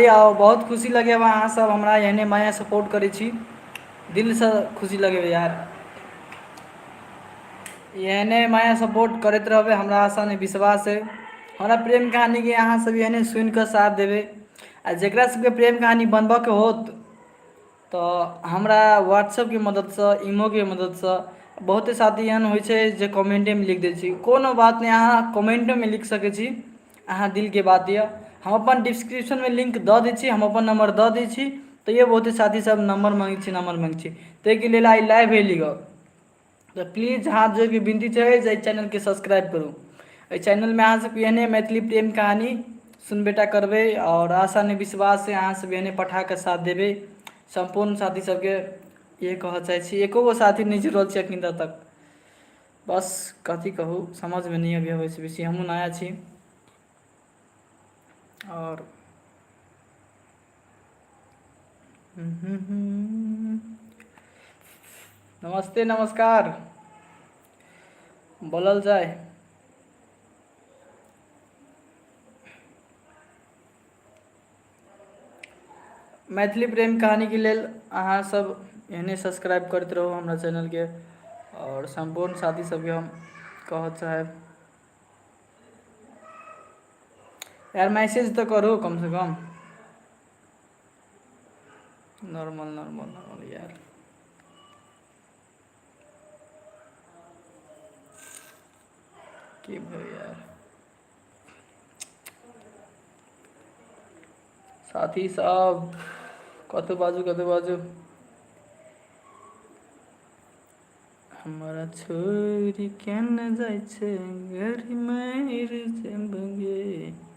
आओ बहुत खुशी लगे अहाँ सब हमरा एहने माया सपोर्ट करै छी, दिल से खुशी लगे यार। एहने माया सपोर्ट करते रहबे, हमरा आशा नहीं विश्वास है हमरा प्रेम कहानी के अहाँ सब एहने सुन के साथ देवे। आ जकरा सबके प्रेम कहानी बनबऽ के होत तो हमरा व्हाट्सएप के मदद से, इमो के मदद से, बहुते साथी एहन होइ छै जे कमेंटे में लिख दै छी। कोनो बात नहीं, अहाँ कमेंटो में लिख सकै छी, अहाँ दिल के बात यऽ। हम अपन डिस्क्रिप्शन में लिंक दऽ दै छी, हम अपन नंबर दऽ दै छी। तैयो बहुते साथी सब नंबर मांगै छी, नंबर मांगै छी, ताहिके लेल आइ लाइव एली गऽ। तो प्लीज हाथ जोड़ के विनती छै जे चैनल के सब्सक्राइब करू। एहि चैनल में अहाँ सब एहने मैथिली प्रेम कहानी सुनबेटा करबै, और आशा नहीं विश्वास है अहाँ सब एहने पठा के साथ देबै। संपूर्ण साथी सबके ये कहऽ चाहै छी, एको गो साथी नहीं जुड़ल छै अखन तक। बस कथी कहू, समझ में नहीं अबै छै, बेसी हमहूँ नया छी। और नमस्ते नमस्कार बोलल जाय। मैथिली प्रेम कहानी के लेल अहाँ सब एहने सब्सक्राइब करते रहू हमरा चैनल के। और संपूर्ण साथी सबके हम कहऽ चाहब यार मैसेज तो करो कम से कम। नॉर्मल नॉर्मल नॉर्मल यार। की भाई यार, साथी सब कतौ बाजू कतौ बाजू। हमरा छोड़ केन जाइ छै घर में गे।